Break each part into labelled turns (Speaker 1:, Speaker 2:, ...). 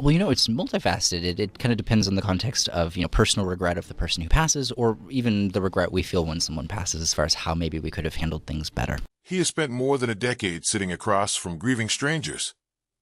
Speaker 1: Well, it's multifaceted. It kind of depends on the context of, personal regret of the person who passes, or even the regret we feel when someone passes, as far as how maybe we could have handled things better.
Speaker 2: He has spent more than a decade sitting across from grieving strangers,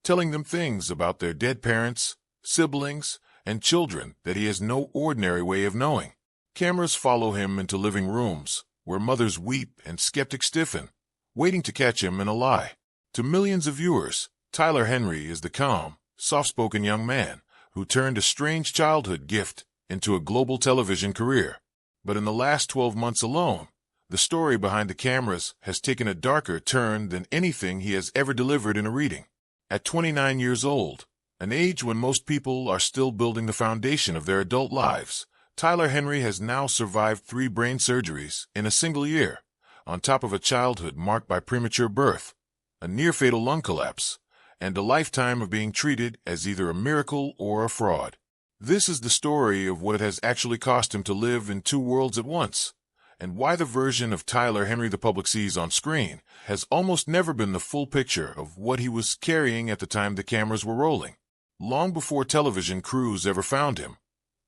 Speaker 2: telling them things about their dead parents, siblings, and children that he has no ordinary way of knowing. Cameras follow him into living rooms, where mothers weep and skeptics stiffen, waiting to catch him in a lie. To millions of viewers, Tyler Henry is the calm, soft-spoken young man who turned a strange childhood gift into a global television career. But in the last 12 months alone, the story behind the cameras has taken a darker turn than anything he has ever delivered in a reading. At 29 years old, an age when most people are still building the foundation of their adult lives, Tyler Henry has now survived 3 brain surgeries in a single year, on top of a childhood marked by premature birth, a near-fatal lung collapse, and a lifetime of being treated as either a miracle or a fraud. This is the story of what it has actually cost him to live in 2 worlds at once, and why the version of Tyler Henry the public sees on screen has almost never been the full picture of what he was carrying at the time the cameras were rolling. Long before television crews ever found him,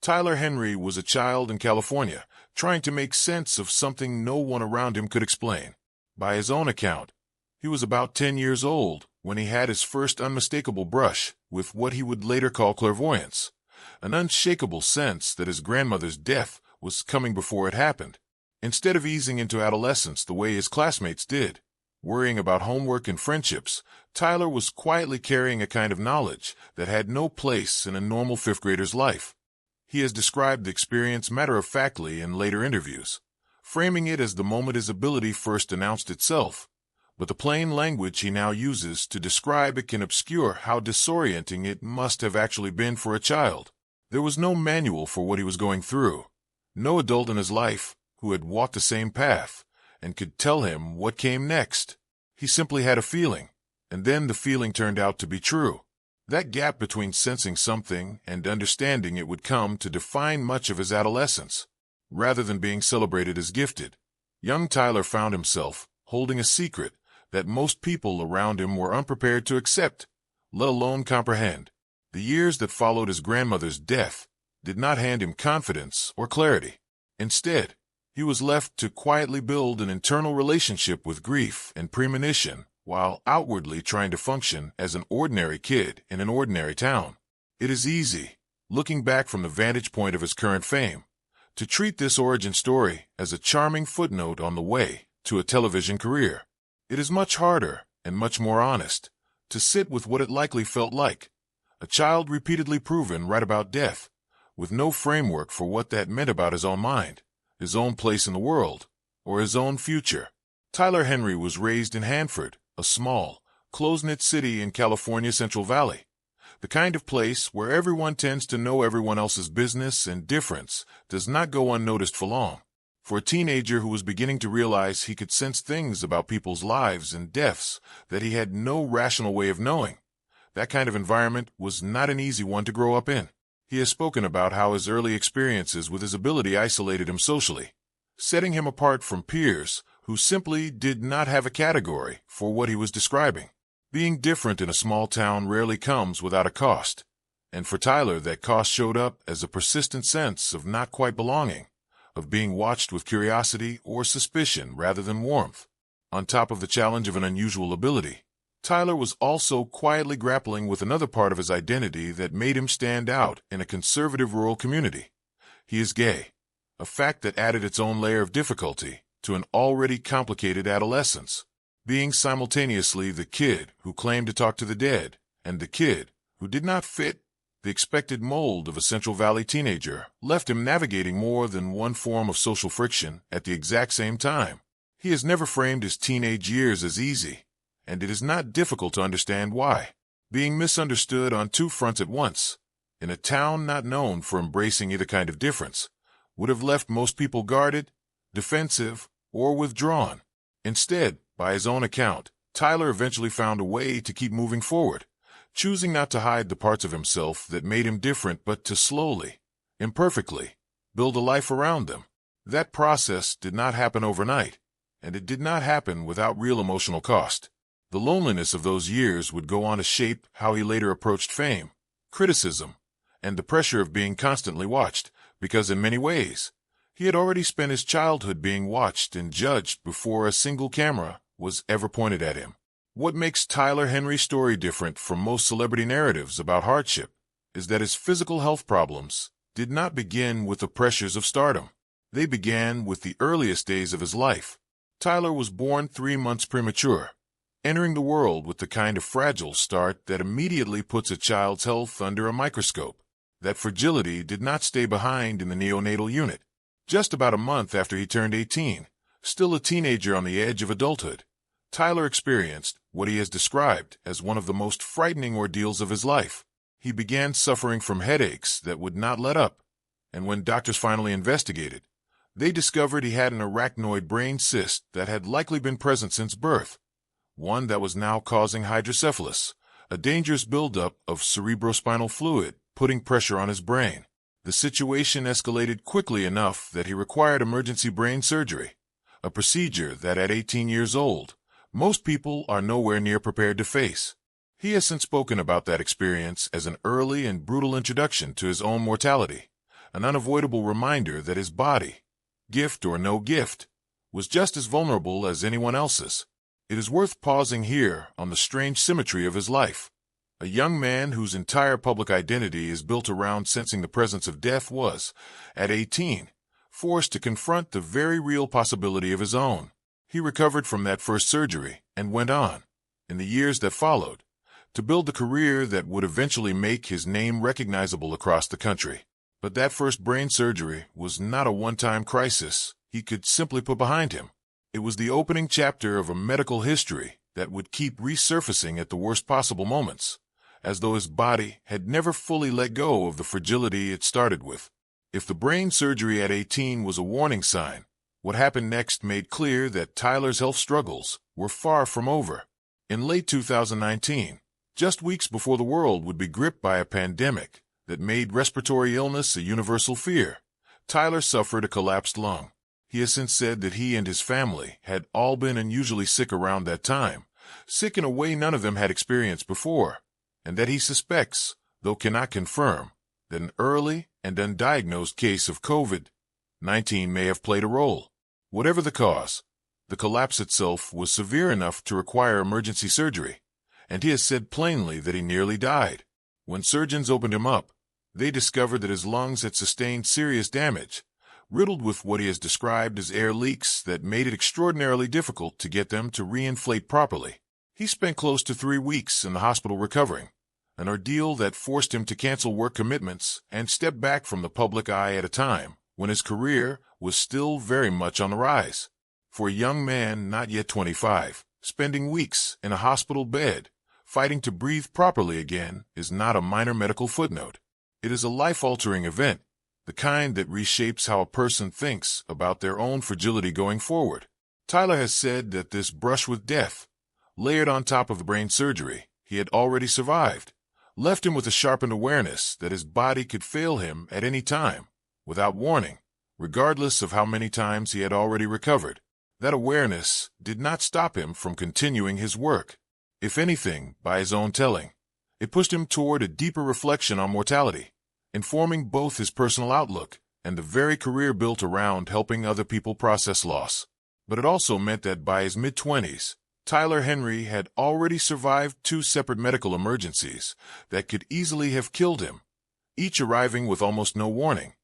Speaker 2: Tyler Henry was a child in California, trying to make sense of something no one around him could explain. By his own account, he was about 10 years old when he had his first unmistakable brush with what he would later call clairvoyance, an unshakable sense that his grandmother's death was coming before it happened. Instead of easing into adolescence the way his classmates did, worrying about homework and friendships, Tyler was quietly carrying a kind of knowledge that had no place in a normal 5th grader's life. He has described the experience matter-of-factly in later interviews, framing it as the moment his ability first announced itself. But the plain language he now uses to describe it can obscure how disorienting it must have actually been for a child. There was no manual for what he was going through, no adult in his life who had walked the same path and could tell him what came next. He simply had a feeling, and then the feeling turned out to be true. That gap between sensing something and understanding it would come to define much of his adolescence. Rather than being celebrated as gifted, young Tyler found himself holding a secret that most people around him were unprepared to accept, let alone comprehend. The years that followed his grandmother's death did not hand him confidence or clarity. Instead, he was left to quietly build an internal relationship with grief and premonition while outwardly trying to function as an ordinary kid in an ordinary town. It is easy, looking back from the vantage point of his current fame, to treat this origin story as a charming footnote on the way to a television career. It is much harder and much more honest to sit with what it likely felt like, a child repeatedly proven right about death, with no framework for what that meant about his own mind, his own place in the world, or his own future. Tyler Henry was raised in Hanford, a small, close-knit city in California's Central Valley, the kind of place where everyone tends to know everyone else's business and difference does not go unnoticed for long. For a teenager who was beginning to realize he could sense things about people's lives and deaths that he had no rational way of knowing, that kind of environment was not an easy one to grow up in. He has spoken about how his early experiences with his ability isolated him socially, setting him apart from peers who simply did not have a category for what he was describing. Being different in a small town rarely comes without a cost, and for Tyler that cost showed up as a persistent sense of not quite belonging, of being watched with curiosity or suspicion rather than warmth. On top of the challenge of an unusual ability, Tyler was also quietly grappling with another part of his identity that made him stand out in a conservative rural community. He is gay, a fact that added its own layer of difficulty to an already complicated adolescence. Being simultaneously the kid who claimed to talk to the dead and the kid who did not fit the expected mold of a Central Valley teenager left him navigating more than one form of social friction at the exact same time. He has never framed his teenage years as easy, and it is not difficult to understand why. Being misunderstood on 2 fronts at once, in a town not known for embracing either kind of difference, would have left most people guarded, defensive, or withdrawn. Instead, by his own account, Tyler eventually found a way to keep moving forward, choosing not to hide the parts of himself that made him different but to slowly, imperfectly, build a life around them. That process did not happen overnight, and it did not happen without real emotional cost. The loneliness of those years would go on to shape how he later approached fame, criticism, and the pressure of being constantly watched, because in many ways, he had already spent his childhood being watched and judged before a single camera was ever pointed at him. What makes Tyler Henry's story different from most celebrity narratives about hardship is that his physical health problems did not begin with the pressures of stardom. They began with the earliest days of his life. Tyler was born 3 months premature, entering the world with the kind of fragile start that immediately puts a child's health under a microscope. That fragility did not stay behind in the neonatal unit. Just about a month after he turned 18, still a teenager on the edge of adulthood, Tyler experienced what he has described as one of the most frightening ordeals of his life. He began suffering from headaches that would not let up, and when doctors finally investigated, they discovered he had an arachnoid brain cyst that had likely been present since birth, one that was now causing hydrocephalus, a dangerous buildup of cerebrospinal fluid, putting pressure on his brain. The situation escalated quickly enough that he required emergency brain surgery, a procedure that at 18 years old, most people are nowhere near prepared to face. He has since spoken about that experience as an early and brutal introduction to his own mortality, an unavoidable reminder that his body, gift or no gift, was just as vulnerable as anyone else's. It is worth pausing here on the strange symmetry of his life. A young man whose entire public identity is built around sensing the presence of death was, at 18, forced to confront the very real possibility of his own. He recovered from that first surgery and went on, in the years that followed, to build the career that would eventually make his name recognizable across the country. But that first brain surgery was not a one-time crisis he could simply put behind him. It was the opening chapter of a medical history that would keep resurfacing at the worst possible moments, as though his body had never fully let go of the fragility it started with. If the brain surgery at 18 was a warning sign, what happened next made clear that Tyler's health struggles were far from over. In late 2019, just weeks before the world would be gripped by a pandemic that made respiratory illness a universal fear, Tyler suffered a collapsed lung. He has since said that he and his family had all been unusually sick around that time, sick in a way none of them had experienced before, and that he suspects, though cannot confirm, that an early and undiagnosed case of COVID-19 may have played a role. Whatever the cause, the collapse itself was severe enough to require emergency surgery, and he has said plainly that he nearly died. When surgeons opened him up, they discovered that his lungs had sustained serious damage, riddled with what he has described as air leaks that made it extraordinarily difficult to get them to reinflate properly. He spent close to 3 weeks in the hospital recovering, an ordeal that forced him to cancel work commitments and step back from the public eye at a time when his career was still very much on the rise. For a young man not yet 25, spending weeks in a hospital bed, fighting to breathe properly again is not a minor medical footnote. It is a life-altering event, the kind that reshapes how a person thinks about their own fragility going forward. Tyler has said that this brush with death, layered on top of the brain surgery he had already survived, left him with a sharpened awareness that his body could fail him at any time, without warning, regardless of how many times he had already recovered. That awareness did not stop him from continuing his work. If anything, by his own telling, it pushed him toward a deeper reflection on mortality, informing both his personal outlook and the very career built around helping other people process loss. But it also meant that by his mid-20s, Tyler Henry had already survived 2 separate medical emergencies that could easily have killed him, each arriving with almost no warning,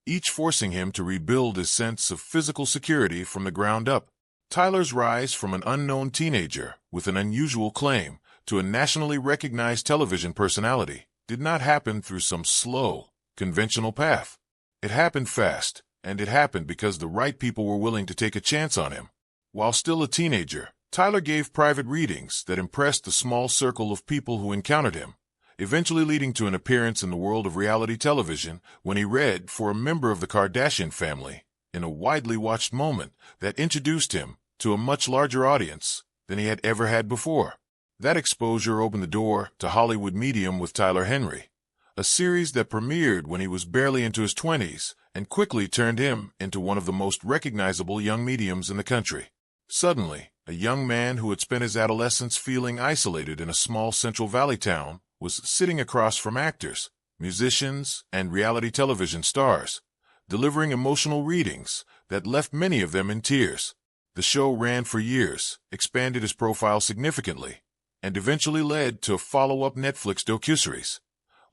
Speaker 2: each forcing him to rebuild his sense of physical security from the ground up. Tyler's rise from an unknown teenager with an unusual claim to a nationally recognized television personality did not happen through some slow, conventional path. It happened fast, and it happened because the right people were willing to take a chance on him. While still a teenager, Tyler gave private readings that impressed the small circle of people who encountered him, eventually leading to an appearance in the world of reality television when he read for a member of the Kardashian family in a widely watched moment that introduced him to a much larger audience than he had ever had before. That exposure opened the door to Hollywood Medium with Tyler Henry, a series that premiered when he was barely into his 20s and quickly turned him into one of the most recognizable young mediums in the country. Suddenly, a young man who had spent his adolescence feeling isolated in a small Central Valley town was sitting across from actors, musicians, and reality television stars, delivering emotional readings that left many of them in tears. The show ran for years, expanded his profile significantly, and eventually led to a follow-up Netflix docuseries,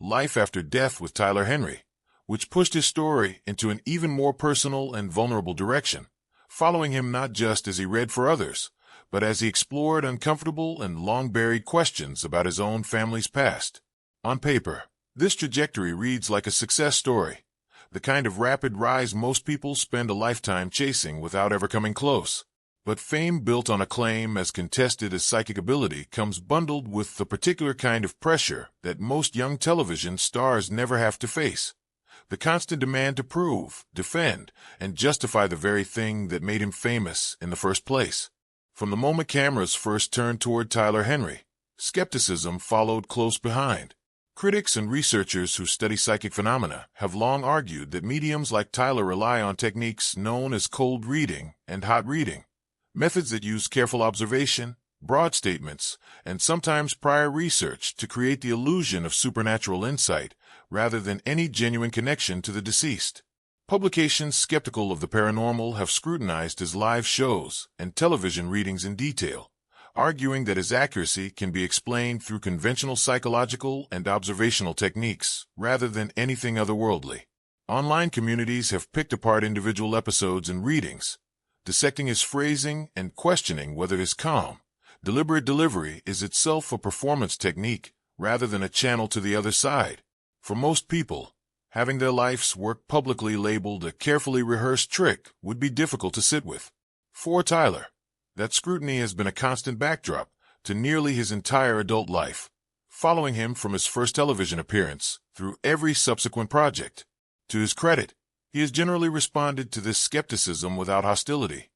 Speaker 2: Life After Death with Tyler Henry, which pushed his story into an even more personal and vulnerable direction, following him not just as he read for others, but as he explored uncomfortable and long-buried questions about his own family's past. On paper, this trajectory reads like a success story, the kind of rapid rise most people spend a lifetime chasing without ever coming close. But fame built on acclaim as contested as psychic ability comes bundled with the particular kind of pressure that most young television stars never have to face. The constant demand to prove, defend, and justify the very thing that made him famous in the first place. From the moment cameras first turned toward Tyler Henry, skepticism followed close behind. Critics and researchers who study psychic phenomena have long argued that mediums like Tyler rely on techniques known as cold reading and hot reading, methods that use careful observation, broad statements, and sometimes prior research to create the illusion of supernatural insight rather than any genuine connection to the deceased. Publications skeptical of the paranormal have scrutinized his live shows and television readings in detail, arguing that his accuracy can be explained through conventional psychological and observational techniques rather than anything otherworldly. Online communities have picked apart individual episodes and readings, dissecting his phrasing and questioning whether his calm, deliberate delivery is itself a performance technique rather than a channel to the other side. For most people, having their life's work publicly labeled a carefully rehearsed trick would be difficult to sit with. For Tyler, that scrutiny has been a constant backdrop to nearly his entire adult life, following him from his first television appearance through every subsequent project. To his credit, he has generally responded to this skepticism without hostility,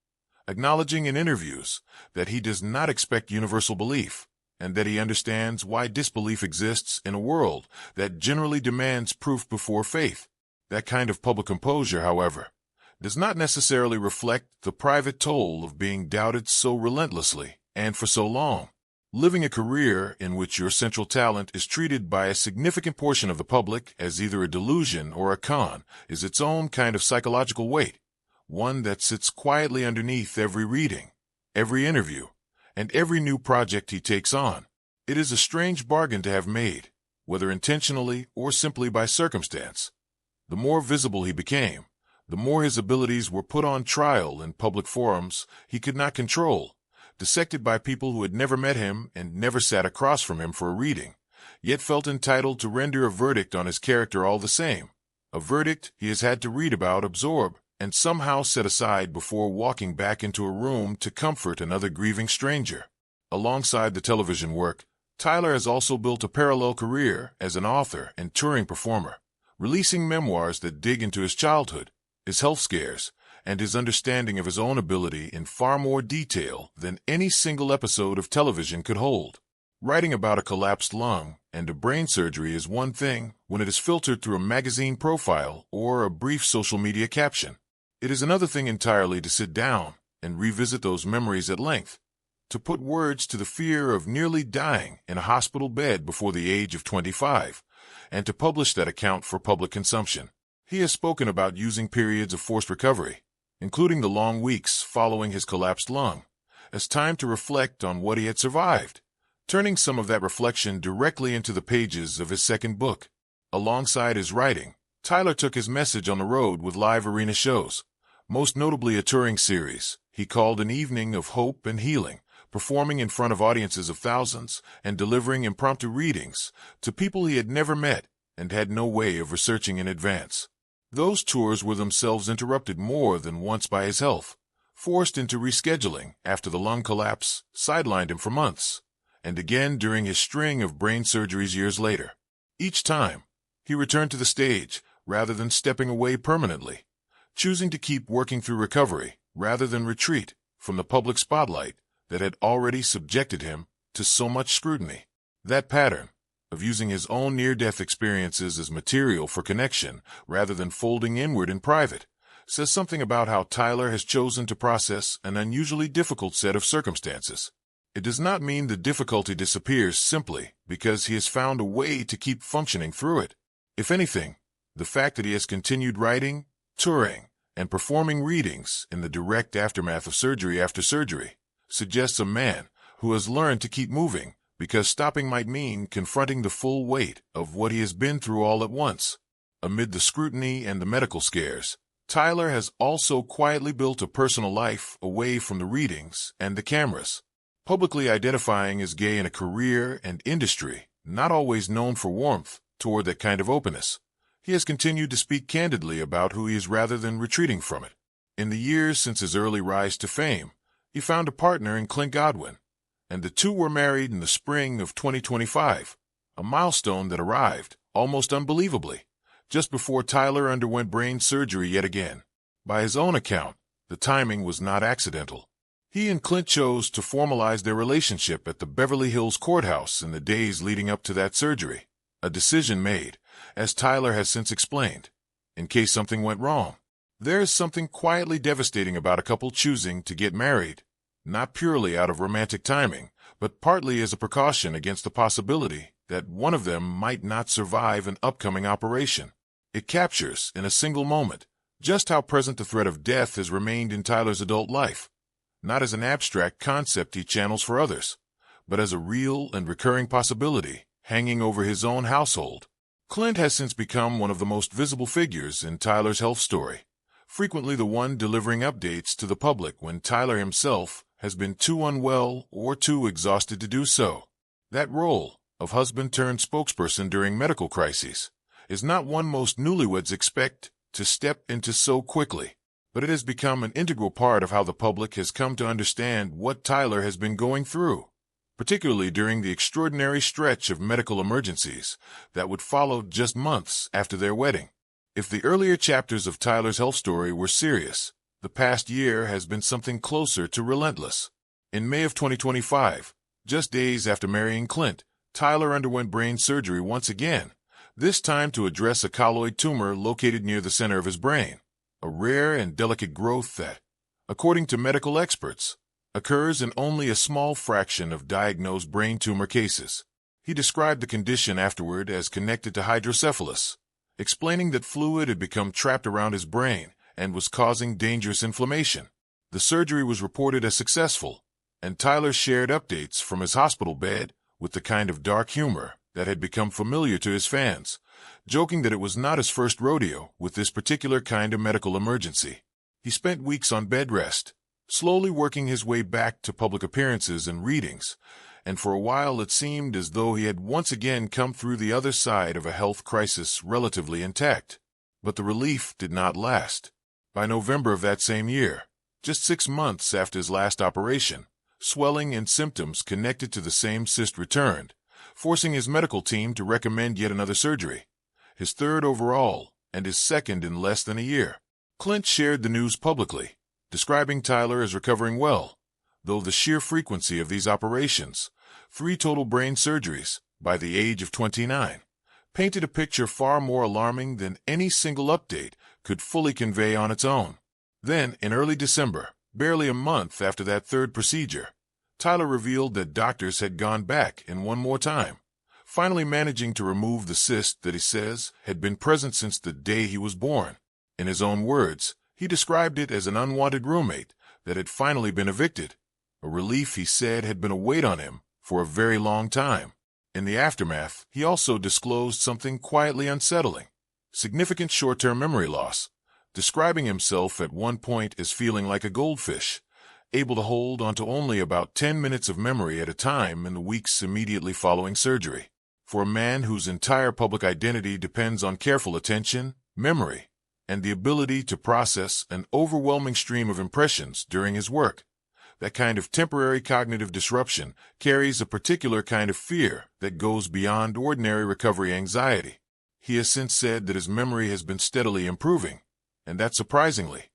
Speaker 2: acknowledging in interviews that he does not expect universal belief, and that he understands why disbelief exists in a world that generally demands proof before faith. That kind of public composure, however, does not necessarily reflect the private toll of being doubted so relentlessly and for so long. Living a career in which your central talent is treated by a significant portion of the public as either a delusion or a con is its own kind of psychological weight, one that sits quietly underneath every reading, every interview, and every new project he takes on. It is a strange bargain to have made, whether intentionally or simply by circumstance. The more visible he became, the more his abilities were put on trial in public forums he could not control, dissected by people who had never met him and never sat across from him for a reading, yet felt entitled to render a verdict on his character all the same, a verdict he has had to read about, absorb, and somehow set aside before walking back into a room to comfort another grieving stranger. Alongside the television work, Tyler has also built a parallel career as an author and touring performer, releasing memoirs that dig into his childhood, his health scares, and his understanding of his own ability in far more detail than any single episode of television could hold. Writing about a collapsed lung and a brain surgery is one thing when it is filtered through a magazine profile or a brief social media caption. It is another thing entirely to sit down and revisit those memories at length, to put words to the fear of nearly dying in a hospital bed before the age of 25, and to publish that account for public consumption. He has spoken about using periods of forced recovery, including the long weeks following his collapsed lung, as time to reflect on what he had survived, turning some of that reflection directly into the pages of his second book. Alongside his writing, Tyler took his message on the road with live arena shows, most notably a touring series he called An Evening of Hope and Healing, performing in front of audiences of thousands and delivering impromptu readings to people he had never met and had no way of researching in advance. Those tours were themselves interrupted more than once by his health, forced into rescheduling after the lung collapse sidelined him for months, and again during his string of brain surgeries years later. Each time, he returned to the stage rather than stepping away permanently, choosing to keep working through recovery rather than retreat from the public spotlight that had already subjected him to so much scrutiny. That pattern of using his own near-death experiences as material for connection rather than folding inward in private says something about how Tyler has chosen to process an unusually difficult set of circumstances. It does not mean the difficulty disappears simply because he has found a way to keep functioning through it. If anything, the fact that he has continued writing, touring, and performing readings in the direct aftermath of surgery after surgery suggests a man who has learned to keep moving, because stopping might mean confronting the full weight of what he has been through all at once. Amid the scrutiny and the medical scares, Tyler has also quietly built a personal life away from the readings and the cameras. Publicly identifying as gay in a career and industry not always known for warmth toward that kind of openness, he has continued to speak candidly about who he is rather than retreating from it. In the years since his early rise to fame, he found a partner in Clint Godwin, and the two were married in the spring of 2025, a milestone that arrived, almost unbelievably, just before Tyler underwent brain surgery yet again. By his own account, the timing was not accidental. He and Clint chose to formalize their relationship at the Beverly Hills courthouse in the days leading up to that surgery, a decision made, as Tyler has since explained, in case something went wrong. There is something quietly devastating about a couple choosing to get married, not purely out of romantic timing, but partly as a precaution against the possibility that one of them might not survive an upcoming operation. It captures, in a single moment, just how present the threat of death has remained in Tyler's adult life, not as an abstract concept he channels for others, but as a real and recurring possibility hanging over his own household. Clint has since become one of the most visible figures in Tyler's health story, frequently the one delivering updates to the public when Tyler himself has been too unwell or too exhausted to do so. That role of husband-turned-spokesperson during medical crises is not one most newlyweds expect to step into so quickly, but it has become an integral part of how the public has come to understand what Tyler has been going through, particularly during the extraordinary stretch of medical emergencies that would follow just months after their wedding. If the earlier chapters of Tyler's health story were serious, the past year has been something closer to relentless. In May of 2025, just days after marrying Clint, Tyler underwent brain surgery once again, this time to address a colloid tumor located near the center of his brain, a rare and delicate growth that, according to medical experts, occurs in only a small fraction of diagnosed brain tumor cases. He described the condition afterward as connected to hydrocephalus, explaining that fluid had become trapped around his brain and was causing dangerous inflammation. The surgery was reported as successful, and Tyler shared updates from his hospital bed with the kind of dark humor that had become familiar to his fans, joking that it was not his first rodeo with this particular kind of medical emergency. He spent weeks on bed rest, slowly working his way back to public appearances and readings, and for a while it seemed as though he had once again come through the other side of a health crisis relatively intact. But the relief did not last. By November of that same year, just 6 months after his last operation, swelling and symptoms connected to the same cyst returned, forcing his medical team to recommend yet another surgery, his third overall and his second in less than a year. Clint shared the news publicly, describing Tyler as recovering well, though the sheer frequency of these operations, 3 total brain surgeries by the age of 29, painted a picture far more alarming than any single update could fully convey on its own. Then, in early December, barely a month after that third procedure, Tyler revealed that doctors had gone back in one more time, finally managing to remove the cyst that he says had been present since the day he was born. In his own words, he described it as an unwanted roommate that had finally been evicted, a relief he said had been a weight on him for a very long time. In the aftermath, he also disclosed something quietly unsettling: significant short-term memory loss, describing himself at one point as feeling like a goldfish, able to hold onto only about 10 minutes of memory at a time in the weeks immediately following surgery. For a man whose entire public identity depends on careful attention, memory, and the ability to process an overwhelming stream of impressions during his work, that kind of temporary cognitive disruption carries a particular kind of fear that goes beyond ordinary recovery anxiety. He has since said that his memory has been steadily improving, and that surprisingly,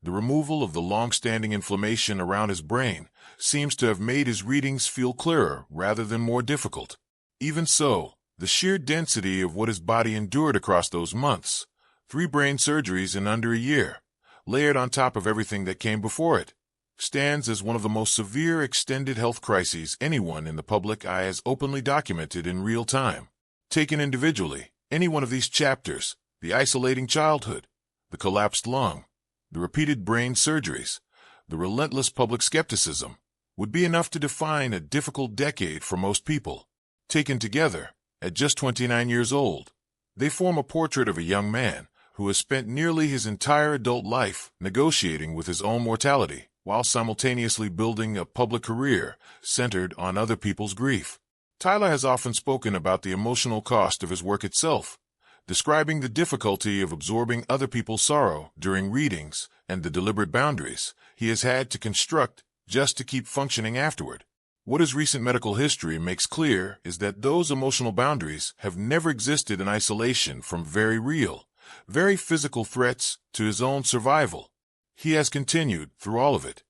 Speaker 2: the removal of the long-standing inflammation around his brain seems to have made his readings feel clearer rather than more difficult. Even so, the sheer density of what his body endured across those months, 3 brain surgeries in under a year, layered on top of everything that came before it, stands as one of the most severe extended health crises anyone in the public eye has openly documented in real time. Taken individually, any one of these chapters, the isolating childhood, the collapsed lung, the repeated brain surgeries, the relentless public skepticism, would be enough to define a difficult decade for most people. Taken together, at just 29 years old, they form a portrait of a young man who has spent nearly his entire adult life negotiating with his own mortality while simultaneously building a public career centered on other people's grief. Tyler has often spoken about the emotional cost of his work itself, describing the difficulty of absorbing other people's sorrow during readings and the deliberate boundaries he has had to construct just to keep functioning afterward. What his recent medical history makes clear is that those emotional boundaries have never existed in isolation from very real, very physical threats to his own survival. He has continued, through all of it,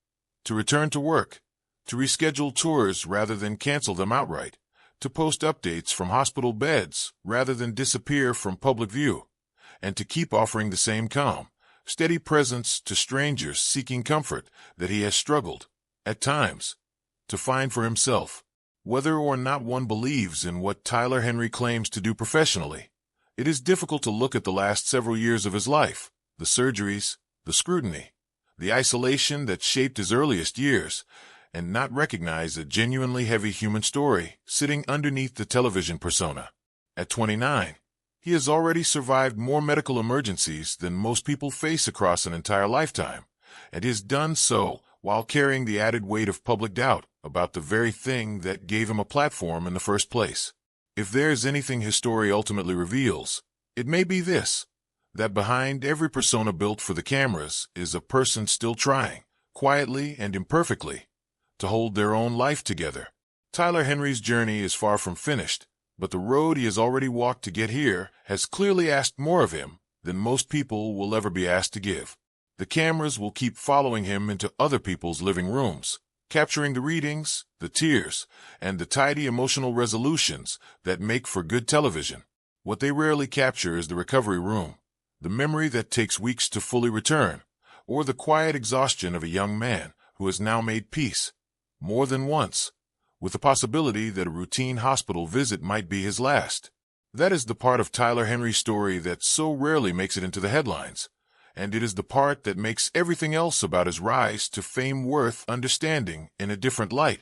Speaker 2: to return to work, to reschedule tours rather than cancel them outright, to post updates from hospital beds rather than disappear from public view, and to keep offering the same calm, steady presence to strangers seeking comfort that he has struggled, at times, to find for himself. Whether or not one believes in what Tyler Henry claims to do professionally, it is difficult to look at the last several years of his life, the surgeries, the scrutiny, the isolation that shaped his earliest years, and not recognize a genuinely heavy human story sitting underneath the television persona. At 29, he has already survived more medical emergencies than most people face across an entire lifetime, and he has done so while carrying the added weight of public doubt about the very thing that gave him a platform in the first place. If there is anything his story ultimately reveals, it may be this: that behind every persona built for the cameras is a person still trying, quietly and imperfectly, to hold their own life together. Tyler Henry's journey is far from finished, but the road he has already walked to get here has clearly asked more of him than most people will ever be asked to give. The cameras will keep following him into other people's living rooms, capturing the readings, the tears, and the tidy emotional resolutions that make for good television. What they rarely capture is the recovery room, the memory that takes weeks to fully return, or the quiet exhaustion of a young man who has now made peace, more than once, with the possibility that a routine hospital visit might be his last. That is the part of Tyler Henry's story that so rarely makes it into the headlines, and it is the part that makes everything else about his rise to fame worth understanding in a different light.